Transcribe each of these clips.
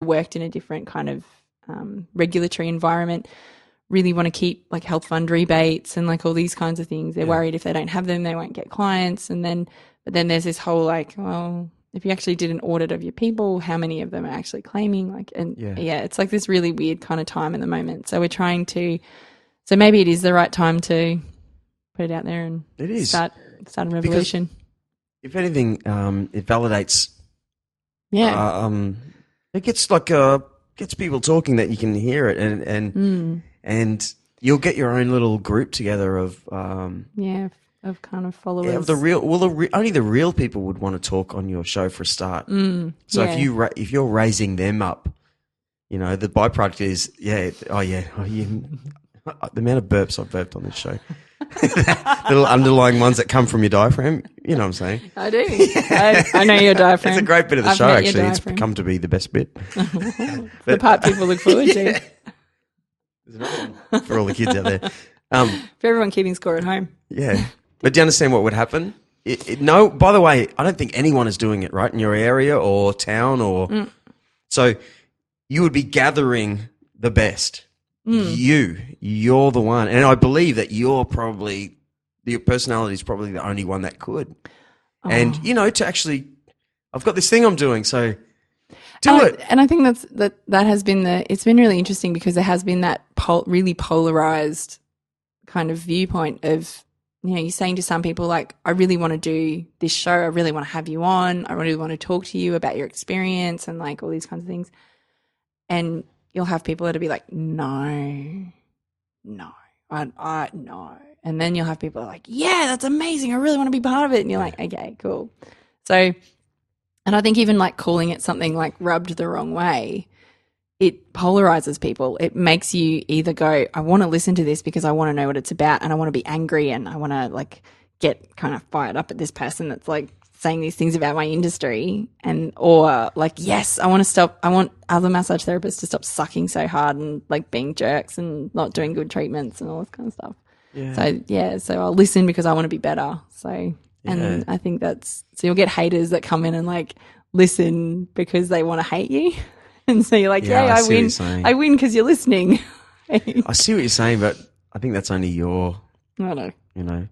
worked in a different kind of regulatory environment, really want to keep like health fund rebates and like all these kinds of things. They're worried if they don't have them, they won't get clients. But then there's this whole like, well, if you actually did an audit of your people, how many of them are actually claiming? Like, and it's like this really weird kind of time in the moment. So we're trying to, so maybe it is the right time to put it out there and start a revolution. Because if anything, it validates. Yeah. It gets people talking that you can hear it, and you'll get your own little group together of of kind of followers. Yeah, only the real people would want to talk on your show for a start. So if you're raising them up, you know, the byproduct is the amount of burps I've burped on this show. Little underlying ones that come from your diaphragm. You know what I'm saying? I do. I know your diaphragm. It's a great bit of the show, actually. It's become to be the best bit. The part people look forward to. There's another one for all the kids out there. For everyone keeping score at home. Yeah. But do you understand what would happen? No, by the way, I don't think anyone is doing it, right, in your area or town or... So you would be gathering the best. You're the one. And I believe that your personality is probably the only one that could. And, you know, to actually, I've got this thing I'm doing, so do it. And I think that has been it's been really interesting because there has been that really polarized kind of viewpoint of, you know, you're saying to some people like, I really want to do this show. I really want to have you on. I really want to talk to you about your experience and like all these kinds of things. And you'll have people that'll be like, no. And then you'll have people like, yeah, that's amazing. I really want to be part of it. And you're like, okay, cool. So, and I think even like calling it something like rubbed the wrong way, it polarizes people. It makes you either go, I want to listen to this because I want to know what it's about and I want to be angry and I want to like get kind of fired up at this person that's like saying these things about my industry, or like, yes, I want other massage therapists to stop sucking so hard and like being jerks and not doing good treatments and all this kind of stuff. So I'll listen because I want to be better. So, and I think so you'll get haters that come in and like listen because they want to hate you. And so you're like, I win. I win because you're listening. I see what you're saying, but I think that's only I know. You know.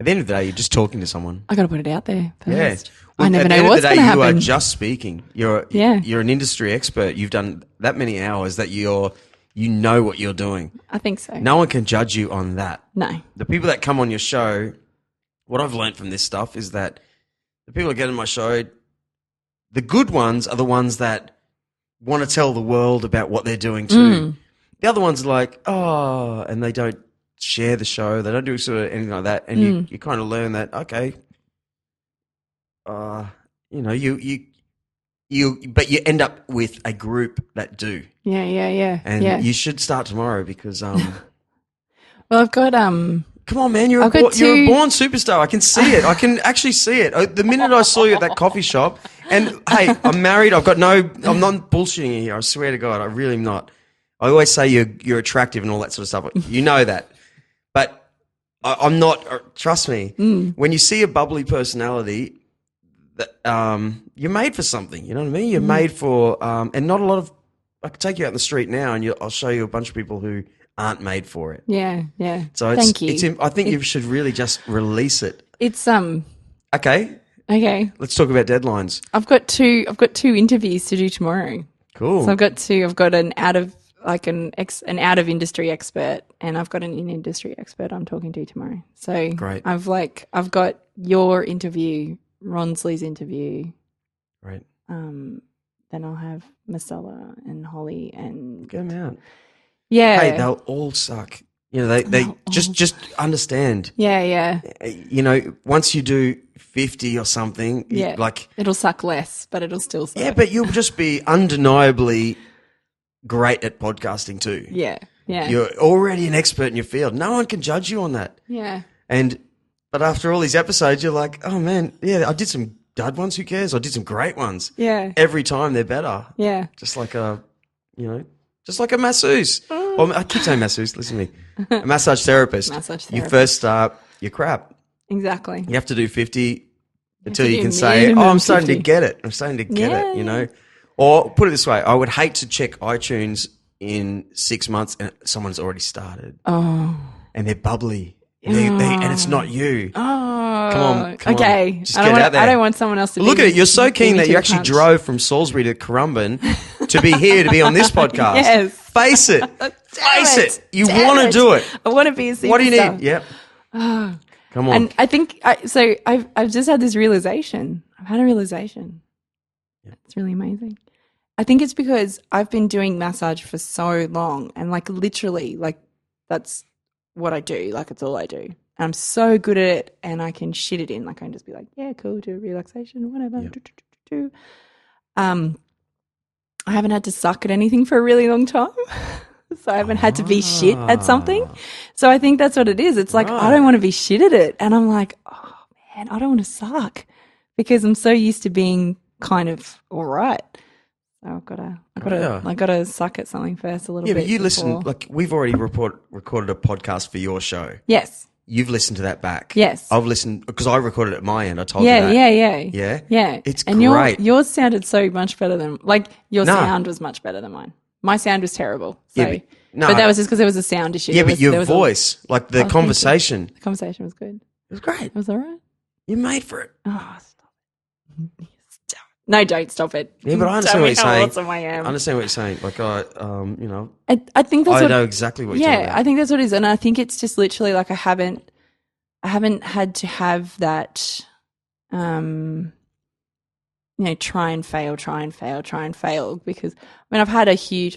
At the end of the day, you're just talking to someone. I got to put it out there first. Yeah. Well, I never know what's going to happen. You are just speaking. You're an industry expert. You've done that many hours that you know what you're doing. I think so. No one can judge you on that. No. The people that come on your show, what I've learned from this stuff is that the people that get on my show, the good ones are the ones that want to tell the world about what they're doing too. The other ones are like, and they don't share the show. They don't do sort of anything like that. And you kind of learn that, okay, you know, but you end up with a group that do. Yeah. And you should start tomorrow because, well, I've got, come on, man, you're a born superstar. I can see it. I can actually see it. The minute I saw you at that coffee shop, and hey, I'm married. I'm not bullshitting you here. I swear to God, I really am not. I always say you're attractive and all that sort of stuff. You know that. But I'm not, trust me, when you see a bubbly personality, you're made for something, you know what I mean? You're made for, and not a lot of, I could take you out in the street now and I'll show you a bunch of people who aren't made for it. Yeah. So thank you. I think you should really just release it. It's, Okay. Let's talk about deadlines. I've got two interviews to do tomorrow. Cool. So I've got an out of industry expert, and I've got an in-industry expert I'm talking to tomorrow. So great. I've got your interview, Ronsley's interview. Right. Then I'll have Marcella and Holly and get them out. Yeah. Hey, they'll all suck. You know, they just understand. Yeah. You know, once you do 50 or something, like it'll suck less, but it'll still suck. Yeah, but you'll just be undeniably great at podcasting too. Yeah. You're already an expert in your field. No one can judge you on that. Yeah. But after all these episodes, you're like, oh man, yeah, I did some dud ones. Who cares? I did some great ones. Yeah. Every time they're better. Yeah. Just like a masseuse. Or I keep saying masseuse. Listen to me. A massage therapist. You first start, you're crap. Exactly. You have to do 50 until you can say, I'm starting to get it. I'm starting to get it, you know. Or put it this way, I would hate to check iTunes in 6 months and someone's already started. Oh. And they're bubbly. And it's not you. Oh. Come on. Okay. Just get out there. I don't want someone else to Look be. at it. You're so keen that you actually drove from Salisbury to Currumbin to be here, to be on this podcast. Yes. Face it. Face it. You want to do it. I want to be a superstar. What do you need? Yep. Come on. And I think, I've just had this realization. I've had a realization. Yeah. It's really amazing. I think it's because I've been doing massage for so long and like literally like that's what I do. Like it's all I do. And I'm so good at it and I can shit it in. Like I can just be like, yeah, cool, do a relaxation, whatever. Yeah. I haven't had to suck at anything for a really long time. So I haven't had to be shit at something. So I think that's what it is. It's like, I don't want to be shit at it. And I'm like, oh man, I don't want to suck because I'm so used to being kind of all right. So I gotta suck at something first a little bit. Yeah, but you listen, like we've already recorded a podcast for your show. Yes. You've listened to that back. Yes. I've listened because I recorded it at my end. I told you that. Yeah. It's and great. Yours sounded so much better than your sound was much better than mine. My sound was terrible. So. Yeah, but that was just because there was a sound issue. Yeah, but your voice, like the conversation. The conversation was good. It was great. It was all right. You made for it. Oh, stop it. No, don't stop it. Yeah, but I understand what you're saying. Awesome I am. I understand what you're saying. Like, I think that's I know exactly what you're talking about. I think that's what it is. And I think it's just literally like I haven't had to have that, try and fail because I mean, I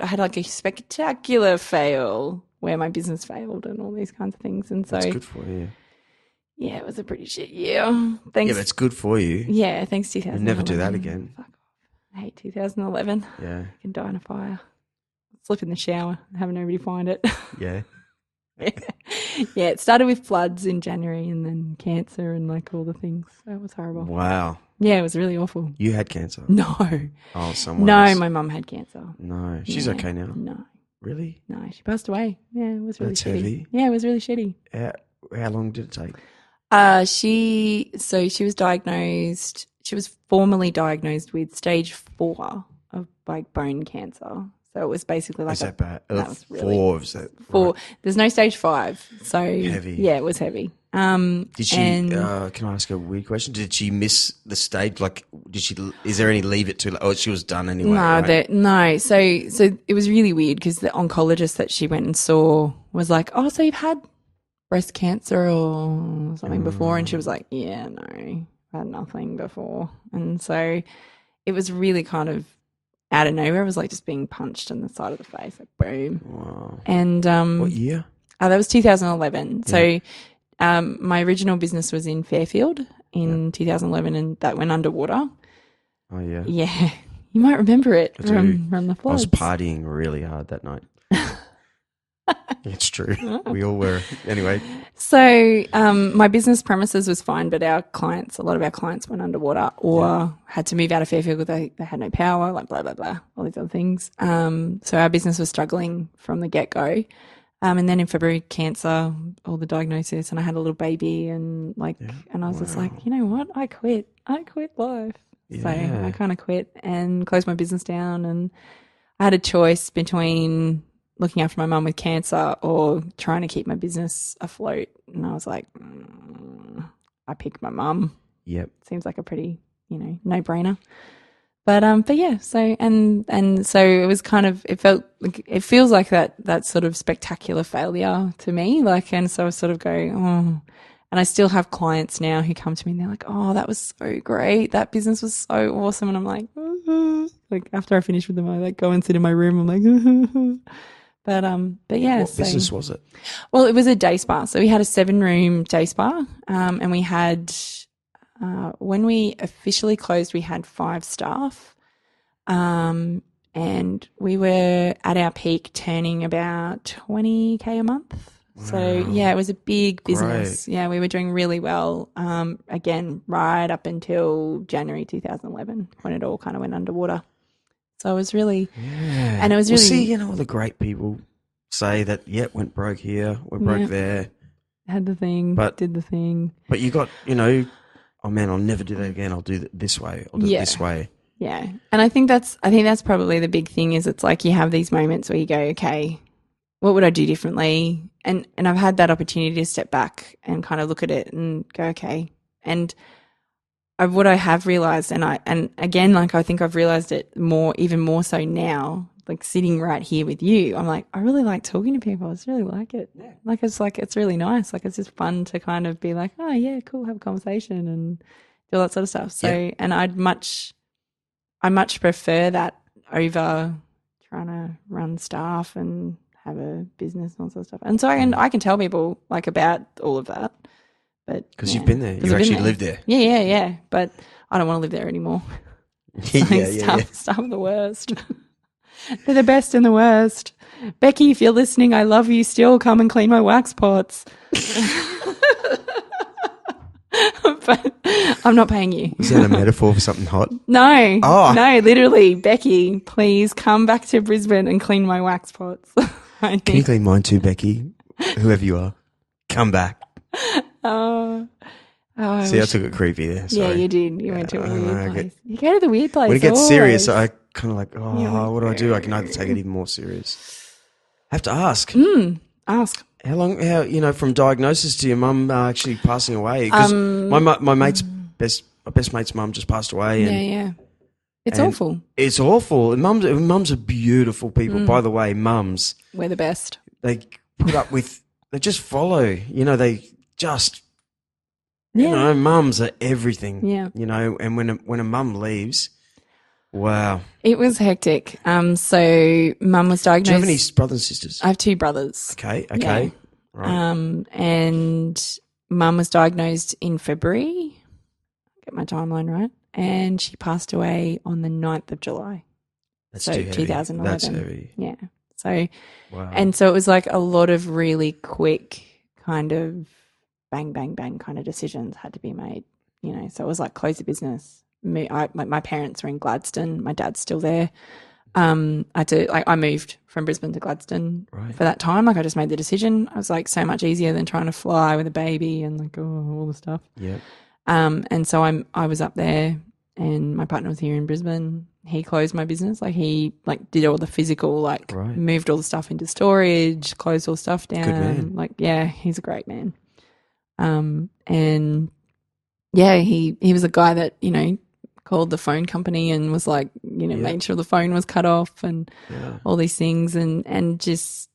had like a spectacular fail where my business failed and all these kinds of things. And so it's good for you. Yeah, it was a pretty shit year. Thanks. Yeah, but it's good for you. Yeah, thanks 2011. You'll never do that again. Fuck off. I hate 2011. Yeah. I can die in a fire. Slip in the shower and have nobody find it. Yeah. Yeah, it started with floods in January and then cancer and like all the things. So it was horrible. Wow. Yeah, it was really awful. You had cancer? No. Oh, someone No, else. my mum had cancer. No. She's okay now? No. Really? No, she passed away. Yeah, it was really That's shitty. heavy. Yeah, it was really shitty. How long did it take? She was diagnosed. She was formally diagnosed with stage 4 of like bone cancer. So it was basically like is that bad? That was really, 4. Is that 4? Right? There's no stage 5. So heavy. Yeah, it was heavy. Did she? Can I ask a weird question? Did she miss the stage? Like, did she? Is there any leave it to? Oh, she was done anyway. No, right? no. So it was really weird because the oncologist that she went and saw was like, "Oh, so you've had breast cancer or something before?" And she was like, "Yeah, no, I had nothing before." And so it was really kind of out of nowhere. It was like just being punched in the side of the face, like boom. Wow. And what year? That was 2011. Yeah. So my original business was in Fairfield in 2011, and that went underwater. Oh yeah. Yeah, you might remember it from the floods. I was partying really hard that night. It's true. We all were. Anyway. So my business premises was fine, but a lot of our clients went underwater or had to move out of Fairfield because they had no power, like blah, blah, blah, all these other things. So our business was struggling from the get-go. And then in February, cancer, all the diagnosis, and I had a little baby and and I was just like, you know what? I quit life. Yeah. So I kind of quit and closed my business down, and I had a choice between looking after my mum with cancer or trying to keep my business afloat. And I was like, I picked my mum. Yep. Seems like a pretty, no-brainer. But yeah, so and so it was kind of, it feels like that sort of spectacular failure to me. And so I sort of go, oh, and I still have clients now who come to me and they're like, oh, that was so great. That business was so awesome. And I'm like, like after I finish with them, I go and sit in my room. I'm like, But yeah. What business was it? Well, it was a day spa. So we had a 7-room day spa, and we had, when we officially closed, we had 5 staff, and we were at our peak turning about 20K a month. Wow. So yeah, it was a big business. Great. Yeah, we were doing really well. Again, right up until January 2011 when it all kind of went underwater. So it was really, and it was really. See, all the great people say that, went broke here, went broke there. Had the thing, did the thing. But you got, oh man, I'll never do that again. I'll do it this way. I'll do it this way. Yeah. And I think that's probably the big thing is it's like you have these moments where you go, okay, what would I do differently? And I've had that opportunity to step back and kind of look at it and go, okay. And what I have realized, and again, like I think I've realized it even more so now, like sitting right here with you, I'm like, I really like talking to people. I just really like it. Yeah. Like it's really nice. Like it's just fun to kind of be like, oh yeah, cool, have a conversation and do all that sort of stuff. So, yeah. And I much prefer that over trying to run staff and have a business and all sorts of stuff. And so I can tell people like about all of that. But because you've been there, you actually lived there. Yeah. But I don't want to live there anymore. Staff are the worst. They're the best and the worst. Becky, if you're listening, I love you still. Come and clean my wax pots. But I'm not paying you. Is that a metaphor for something hot? No. No, literally, Becky, please come back to Brisbane and clean my wax pots. Can you clean mine too, Becky? Whoever you are, come back. See, I took it creepy there. Sorry. Yeah, you did. You went to a weird place. You go to the weird place. When it gets serious, I kind of like, what do I do? I can either take it even more serious. I have to ask. Ask. How long, from diagnosis to your mum actually passing away? Because my best mate's mum just passed away. Yeah. It's awful. It's awful. And mums are beautiful people. By the way, mums. We're the best. They put up with, they just follow, they just, mums are everything. Yeah. And when a mum leaves, wow. It was hectic. So mum was diagnosed. Do you have any brothers and sisters? I have 2 brothers. Okay. Yeah. Right. And mum was diagnosed in February. Get my timeline right. And she passed away on the 9th of July. That's too heavy. 2011. That's heavy. Yeah. So, wow. And so it was like a lot of really quick kind of bang, bang, bang kind of decisions had to be made, So it was like close the business. My parents were in Gladstone. My dad's still there. I moved from Brisbane to Gladstone for that time. Like I just made the decision. I was like so much easier than trying to fly with a baby and like all the stuff. Yeah. And so I was up there, and my partner was here in Brisbane. He closed my business. Like he did all the physical, moved all the stuff into storage, closed all the stuff down. Good man. He's a great man. And yeah, he was a guy that, called the phone company and was like, made sure the phone was cut off and all these things and just,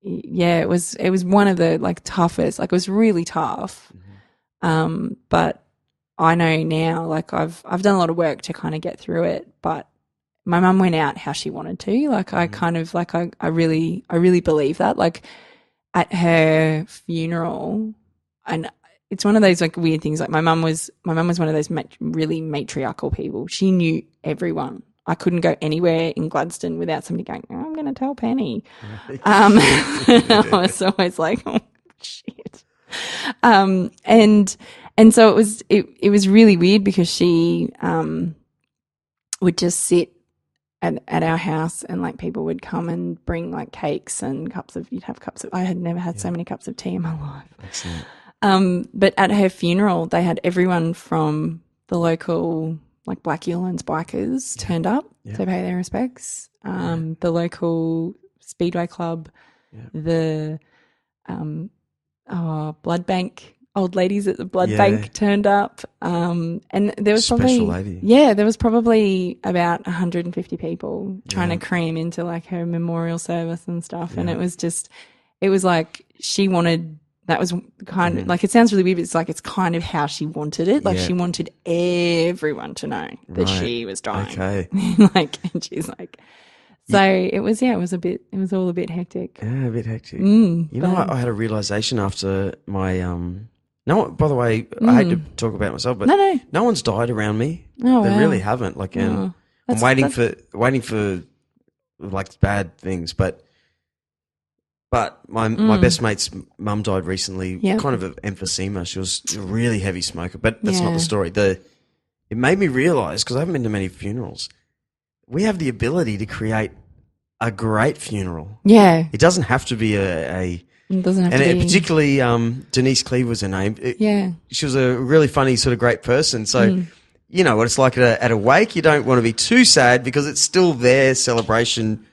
it was one of the toughest, it was really tough. Mm-hmm. But I know now, I've done a lot of work to kind of get through it, but my mum went out how she wanted to. I kind of I really believe that. At her funeral, and it's one of those weird things. My mum was one of those really matriarchal people. She knew everyone. I couldn't go anywhere in Gladstone without somebody going, I'm going to tell Penny. I was always like, oh shit. And so it was really weird because she would just sit at our house and people would come and bring cakes and you'd have cups of, I had never had so many cups of tea in my life. Excellent. But at her funeral, they had everyone from the local Black Elands bikers turned up to pay their respects. The local Speedway Club, the blood bank, old ladies at the blood bank turned up. And there was there was probably about 150 people trying to cram into her memorial service and stuff. Yeah. And it was she wanted. That was kind of it sounds really weird, but it's kind of how she wanted it. She wanted everyone to know that she was dying. Okay. And she's so it was all a bit hectic. Yeah, a bit hectic. I had a realization after my, by the way, I hate to talk about myself, but no one's died around me. Oh, they wow. really haven't. I'm waiting for bad things, but my best mate's mum died recently, kind of emphysema. She was a really heavy smoker, but that's not the story. It made me realise, because I haven't been to many funerals, we have the ability to create a great funeral. Yeah. It doesn't have to be it doesn't have to be. Particularly Denise Cleave was her name. She was a really funny sort of great person. So you know what it's like at a wake. You don't want to be too sad because it's still their celebration